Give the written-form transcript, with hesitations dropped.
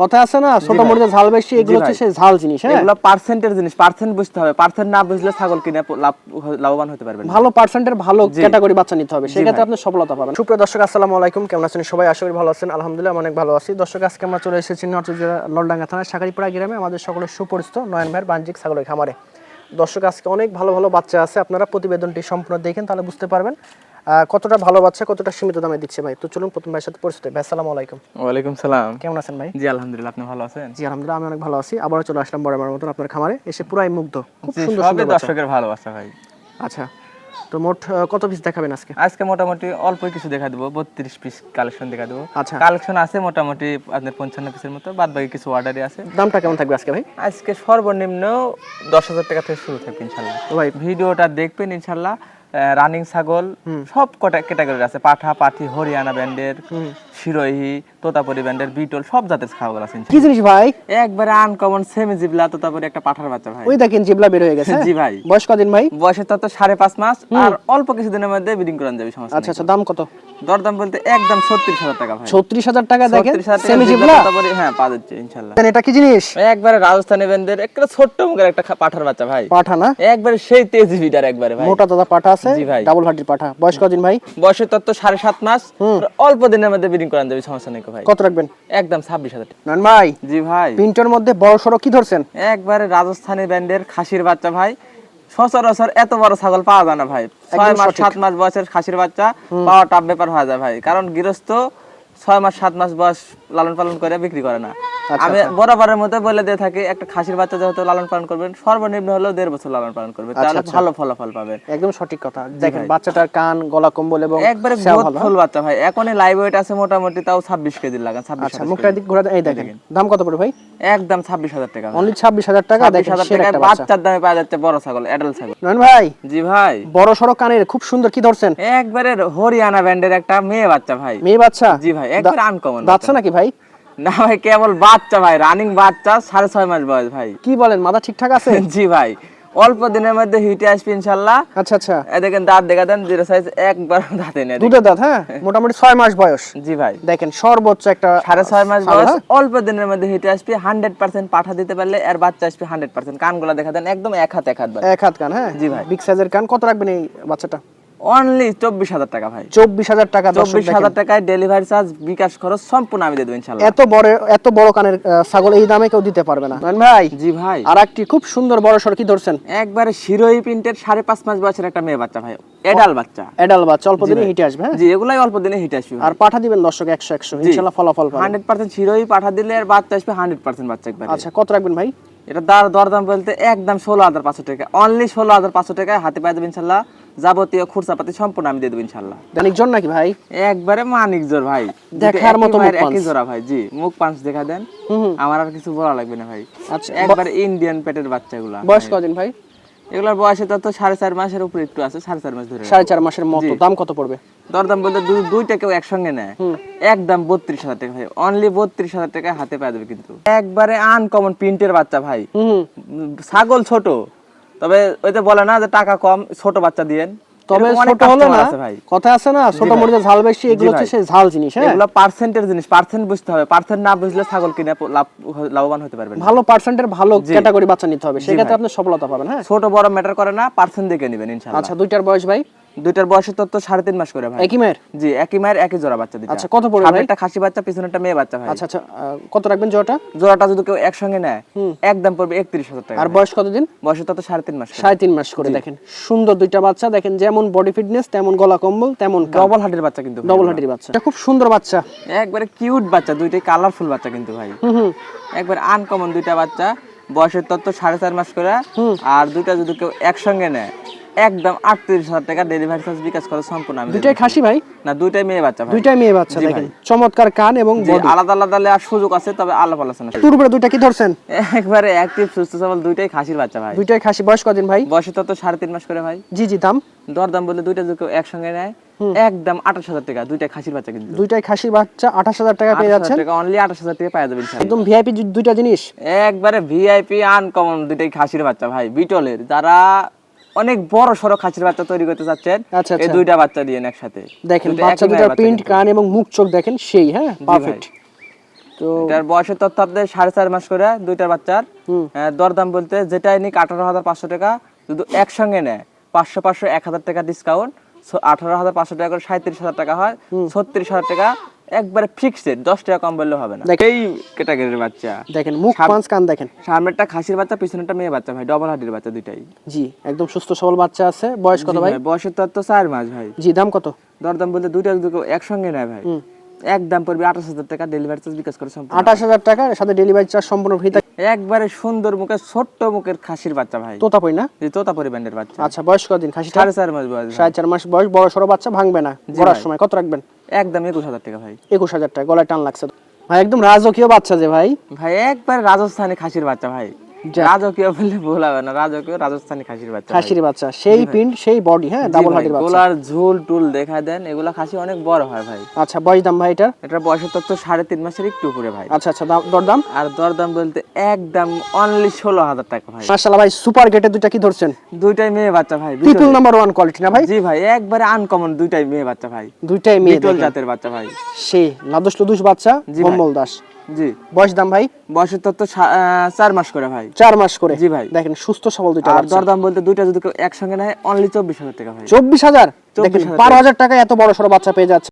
কথা আছে না ছোট মরিচে ঝাল বেশি, এগুলো হচ্ছে সেই ঝাল জিনিস। হ্যাঁ, এগুলো পার্সেন্টের জিনিস, পার্সেন্ট বুঝতে হবে। পার্সেন্ট না বুঝলে ছাগল কিনে লাভবান হতে পারবেন না। ভালো পার্সেন্টের ভালো ক্যাটাগরি বাচ্চা নিতে হবে, সেক্ষেত্রে আপনি সফলতা পাবেন। সুপ্রিয় দর্শক, আসসালামু আলাইকুম, কেমন আছেন সবাই? আশা করি ভালো আছেন। আলহামদুলিল্লাহ আমি অনেক ভালো আছি। দর্শক, আজকে আমরা চলে এসেছি নরসিংদী নলডাঙ্গা থানার শাকারীপাড়া গ্রামে আমাদের সকলের সুপরিচিত নয়ন ভাইয়ের বাণিজ্যিক ছাগলের খামারে। দর্শক, আজকে অনেক ভালো ভালো বাচ্চা আছে, আপনারা প্রতিবেদনটি সম্পূর্ণ দেখেন, তাহলে বুঝতে পারবেন কতটা ভালো বাচ্চা, কতটা সীমিত দামে দিচ্ছে ভাই। তো চলুন প্রথম ভাইয়ের সাথে পরিচিত। ভাই আসসালামু আলাইকুম। ওয়ালাইকুম সালাম। কেমন আছেন ভাই? জি আলহামদুলিল্লাহ, আপনি ভালো আছেন? জি আলহামদুলিল্লাহ আমি অনেক ভালো আছি। আবারও চলে আসলাম বরাবরের মতন আপনার খামারে, এসে পুরাই মুগ্ধ। খুব সুন্দর সুন্দর বাচ্চা। দর্শকের ভালোবাসা ভাই। আচ্ছা, তো মোট কত পিস দেখাবেন আজকে? আজকে মোটামুটি অল্প কিছু দেখা দেবো, 32 পিস কালেকশন দেখা দেবো। আচ্ছা, কালেকশন আছে মোটামুটি আপনার 55 পিসের মতো, বাদ বাকি কিছু অর্ডারই আছে। দামটা কেমন থাকবে আজকে ভাই? আজকে সর্বনিম্ন 10,000 টাকা থেকে শুরু থাকবে ইনশাল্লাহ। ভাই ভিডিওটা দেখবেন ইনশাল্লাহ। রানিং ছাগল সব কটা ক্যাটাগরির আছে, পাঠা, পাঠি, হরিয়ানা ব্যান্ডের, শিরোহী, তোতাপুরি ব্যান্ডের, বিটল, সব জাতের ছাগল আছে। কি জিনিস ভাই? একবারে আনকমন সেমি জিবলা তোতাপুরি একটা পাঠার বাচ্চা ভাই। ওই দেখেন জিবলা বের হয়ে গেছে। জি ভাই। বয়স কদিন ভাই? বয়সে তো 5.5 মাস, আর অল্প কিছুদিনের মধ্যে ব্রিডিং করানো যাবে, সমস্যা আচ্ছা আচ্ছা, দাম কত? দরদাম বলতে একদম 36,000 টাকা ভাই। 36,000 টাকা দেখেন 36,000 সেমি জিবলা। হ্যাঁ পা যাচ্ছে ইনশাআল্লাহ। এটা কি জিনিস? একবারে রাজস্থানি ব্যান্ডের একটা ছোট্ট মুখের একটা পাঠার বাচ্চা ভাই। পাঠা না? একবারে সেই তেজি বিটার একবারে ভাই। মোটা দাদা পাঠা আছে। জি ভাই। ডাবল হার্টির পাঠা। বয়স কদিন ভাই? বয়সে তো 7.5 মাস, অল্প দিনের মধ্যে ব্রিডিং করানো যাবে, সমস্যা নেই ভাই। কত রাখবেন? একদম 26,000 টাকা। নন ভাই, জি ভাই। পিন্টোর মধ্যে বড় সরো কি ধরছেন? একবারে রাজস্থানি ব্যান্ডের খাসির বাচ্চা ভাই। সচরাচর এত বড় ছাগল পাওয়া যায় না ভাই। 6 মাস 7 মাস বয়সের খাসির বাচ্চা পাওয়া টাফ ব্যাপার হয়ে যায় ভাই, কারণ গৃহস্থ 6 মাস 7 মাস বয়স লালন পালন করে বিক্রি করে না। আমি বরাবরের মধ্যে বলে দিয়ে থাকি, একটা খাসির বাচ্চা যেহেতু লালন পালন করবেন, সর্বনিম্ন হলেও 1.5 বছর লালন পালন করবে, তাহলে ভালো ফলাফল পাবেন। একদম সঠিক কথা। দেখেন বাচ্চাটার কান, গলা কম্বল এবং একবারে ফুল বাচ্চা ভাই। এখনই লাইভ ওয়েট আছে মোটামুটি তাও 26 কেজি লাগান। 26। আচ্ছা, মুখটা দিক ঘোরা। এই দেখেন দাম কত পড়ে ভাই? একদম 26,000 টাকা। অনলি 26,000 টাকা। দেখেন 26,000 টাকায় বাচ্চার দামে পাওয়া যাচ্ছে বড় ছাগল, অ্যাডাল্ট ছাগল। নন ভাই। জি ভাই। বড় সরো কানের খুব সুন্দর, কি ধরছেন? একবারে হরিয়ানা ব্যান্ডের একটা মেয়ে বাচ্চা ভাই। মেয়ে বাচ্চা? জি ভাই, একবারে আনকমন বাচ্চা নাকি ভাই? না ভাই, কেবল বাচ্চা ভাই, রানিং বাচ্চা, 6.5 মাস বয়স ভাই। কি বলেন, মাথা ঠিকঠাক আছে? জি ভাই, অল্প দিনের মধ্যে হিটে আসবে ইনশাআল্লাহ। আচ্ছা আচ্ছা, এই দেখেন দাঁত দেখা দেন, জিরো সাইজ, একবার দাঁতে নেই, দুধের দাঁত। হ্যাঁ, মোটামুটি 6 মাস বয়স। জি ভাই। দেখেন সর্বোচ্চ একটা 6.5 মাস বয়স, অল্প দিনের মধ্যে হিটে আসবে। 100% পাঠা দিতে পারলে এর বাচ্চা আসবে 100%। কানগুলা দেখা দেন, একদম এক হাত ভাই। এক হাত কান। হ্যাঁ জি ভাই। বিগ সাইজের কান। কত রাখবেন এই বাচ্চাটা? অনলি 24,000 টাকা ভাই। 24,000 টাকা। 24,000 টাকায় ডেলিভারি চার্জ, বিকাশ খরচ সম্পূর্ণ আমি দিয়ে দেব ইনশাআল্লাহ। এত বড় কানের ছাগল এই দামে কেউ দিতে পারবে না। ভাই জি ভাই। আরেকটি খুব সুন্দর বড় সর কি ধরছেন? একবারে শিরোহী প্রিন্টের 5.5 মাস বয়সের একটা মেয়ে বাচ্চা ভাই, এডাল বাচ্চা। এডাল বাচ্চা, অল্প দিনে হিটে আসবে। হ্যাঁ জি, এগুলাই অল্প দিনে হিট আসবে। আর পাঠা দিবেন দর্শক 100 ইনশাআল্লাহ ফলাফল পাবেন। 100% শিরোহী পাঠা দিলে এর বাচ্চা আসবে 100% বাচ্চা একবারে। আচ্ছা, কত রাখবেন ভাই? এটা দরদাম বলতে একদম 16,500 টাকা। অনলি 16,500 টাকায় হাতে পাই দেবেন ইনশাআল্লাহ। যাবতীয় খরচাপাতি সম্পূর্ণ আমি দিয়ে দেব ইনশাআল্লাহ। মানিকজন নাকি ভাই? একবারে মানিক জোর ভাই, দেখার মতো মুখ পাঁচ। একই জোড়া ভাই। জি, মুখ পাঁচ দেখা দেন, আমার আর কিছু বলা লাগবে না ভাই। আচ্ছা, একবারে ইন্ডিয়ান পেটের বাচ্চাগুলা। বয়স কদিন ভাই? এগুলোর বয়সে তো 4.5 মাসের উপরে একটু আছে, 4.5 মাস ধরে। 4.5 মাসের মতো। দাম কত পড়বে? দরদাম বলতে দুইটা কেউ একসঙ্গে নেয়, একদম 32,000 টাকা ভাই। অনলি 32,000 টাকা হাতে পাওয়া যাবে কিন্তু। একবারে আনকমন প্রিন্টের বাচ্চা ভাই। ছাগল ছোট, তবে ওই যে বলে না যে টাকা কম, ছোট বাচ্চা দিয়েন। তবে ছোট হলো না, কথা আছে না ছোট মরিচে ঝাল বেশি, এগুলো হচ্ছে সেই ঝাল জিনিস। হ্যাঁ, এগুলো পার্সেন্টের জিনিস, পার্সেন্ট বুঝতে হবে। পার্সেন্ট না বুঝলে ছাগল কিনে লাভবান হতে পারবেন না। ভালো পার্সেন্টের ভালো ক্যাটাগরি বাচ্চা নিতে হবে, সেক্ষেত্রে আপনি সফলতা পাবেন। হ্যাঁ, ছোট বড় ম্যাটার করে না, পার্সেন্ট দেখে নেবেন ইনশাআল্লাহ। আচ্ছা, দুইটার বয়স ভাই? দুইটার বয়সে তো 3.5 মাস করে ভাই। একই মায়ের? জি, একই মায়ের একই জোড়া বাচ্চা দিতে। আচ্ছা, কত পড়বে ভাই? একটা খাসি বাচ্চা, পিছনেরটা মেয়ে বাচ্চা ভাই। আচ্ছা আচ্ছা, কত রাখবেন জোড়াটা? জোড়াটা যদি কেউ একসঙ্গে নেয় একদম পড়বে 31,000 টাকা। আর বয়স কতদিন? বয়সে তো 3.5 মাস। 3.5 মাস করে। দেখেন সুন্দর দুইটা বাচ্চা, দেখেন যেমন বডি ফিটনেস তেমন গলা কম্বল তেমন ডবল হার্টের বাচ্চা কিন্তু, ডবল হার্টের বাচ্চা। এটা খুব সুন্দর বাচ্চা, একবারে কিউট বাচ্চা, দুইটাই কালারফুল বাচ্চা কিন্তু ভাই। একবার আনকমন দুইটা বাচ্চা, বয়সের তত্ত্ব 4.5 মাস করে। আর দুইটা যদি কেউ একসঙ্গে নেয় একদম 38,000 টাকা ডেলিভারি চার্জ, বিকাশ খরচ সম্পূর্ণ আমি। দুইটাই খাসি ভাই? না, দুইটাই মেয়ে বাচ্চা ভাই। দুইটাই মেয়ে বাচ্চা। দেখেন চমৎকার কান এবং বডি। আলাদা আলাদা আর সুযোগ আছে, তবে আলাদা আলাদা না। পূর্বে দুইটা কি ধরছেন? একবারে অ্যাক্টিভ সুস্থ সবল দুইটাই খাসির বাচ্চা ভাই। দুইটাই খাসি। বয়স কদিন ভাই? বয়সে তো 3.5 মাস করে ভাই। জি জি, দাম? দরদাম বলে দুইটা যদি কেউ একসঙ্গে নেয় একদম 28,000 টাকা। দুইটাই খাসির বাচ্চা কিন্তু। দুইটাই খাসির বাচ্চা 28,000 টাকা পেয়ে যাচ্ছেন। অনলি 28,000 টাকা পাওয়া যাবে ইনশাআল্লাহ। একদম ভিআইপি দুইটা জিনিস, একবারে ভিআইপি আনকমন দুইটাই খাসির বাচ্চা ভাই। বিটলের যারা অনেক বড় সরো খাসির বাচ্চা তৈরি করতে চাচ্ছেন, এই দুইটা বাচ্চা দিয়েন একসাথে। দেখেন বাচ্চা দুটার প্রিন্ট, কান এবং মুখ চোখ দেখেন সেই। হ্যাঁ, পারফেক্ট। তো এটার বয়সের তথ্য আপনাদের 4.5 মাস করে দুইটার বাচ্চার। দরদাম বলতে যেটাই নিক 18,500 টাকা, যদি একসঙ্গে নেয় 500 500 1000 টাকা ডিসকাউন্ট, 18,500 টাকা করে 37,000 টাকা হয়, 36,000 টাকা একবারে ফিক্সড, 10 টাকা কম বললে হবে না। এই ক্যাটাগরির বাচ্চা দেখেন মুখ পাঁচ কান দেখেন, সামনেরটা খাসির বাচ্চা, পিছনেরটা মেয়ে বাচ্চা ভাই, ডবল হাড্ডির বাচ্চা দুইটাই। জি একদম সুস্থ সবল বাচ্চা আছে। বয়স কত ভাই? বয়সের তথ্য 4 মাস ভাই। জি দাম কত? দরদাম বলতে দুইটা যদি একসঙ্গে নেয় ভাই, একদম পড়বে 28,000 টাকা, ডেলিভারি চার্জ বিকাশ করে সম্পূর্ণ 28,000 টাকা, এর সাথে ডেলিভারি চার্জ সম্পূর্ণ ফ্রি থাকে। একবারে সুন্দর মুখের ছোট্ট মুখের খাসির বাচ্চা ভাই, তোতাপুরি না? যে তোতাপুরি ব্যান্ডের বাচ্চা। আচ্ছা বয়স কতদিন খাসিটা? 4.5 মাস বয়স ভাই। 4.5 মাস বয়স, বড় সরো বাচ্চা, ভাঙবে না। গড়ার সময় কত রাখবেন? একদম 21,000 টাকা ভাই। 21,000 টাকা, গলায় টান লাগছে ভাই, একদম রাজকীয় বাচ্চা যে ভাই। ভাই একবার রাজস্থানি খাসির বাচ্চা ভাই, যাক। রাজকীয় বললে ভুল হবে না, রাজকীয় রাজস্থানি খাসির বাচ্চা ভাই। খাসির বাচ্চা, সেই পিন্ড সেই বডি, হ্যাঁ জি ডাবল ভাই, হার্টের বাচ্চা। গোলার ঝোল টুল দেখা দেন, এগুলা খাসি অনেক বড় হয় ভাই। আচ্ছা বয়স দাম ভাই এটার? এটা বয়সের তথ্য 3.5 মাসের একটু উপরে ভাই। আচ্ছা আচ্ছা দরদাম? আর দরদাম বলতে একদম অনলি 16,000 টাকা ভাই। মাশাআল্লাহ ভাই, সুপার গেটে দুইটা কি ধরছেন? দুইটাই মেয়ে বাচ্চা ভাই, ট্রিপল নাম্বার 1 কোয়ালিটি না ভাই? জি ভাই, একবারে আনকমন দুইটাই মেয়ে বাচ্চা ভাই, দুইটাই মেয়ে বিটল জাতের বাচ্চা ভাই। সেই লাদুস লুদুস বাচ্চা, জি ভাই। কম্বল দাস। জি বয়স দাম ভাই? বয়সের তথ্য 4 মাস করে ভাই। 4 মাস করে? জি ভাই। দেখেন সুস্থ সবল দুইটা আর বাচ্চা। দরদাম বলতে দুইটা যদি কেউ একসঙ্গে নেয় অনলি 24,000 টাকা ভাই। 24,000? দেখেন 24,000 12,000 টাকা এত বড় সরো বাচ্চা পেয়ে যাচ্ছে।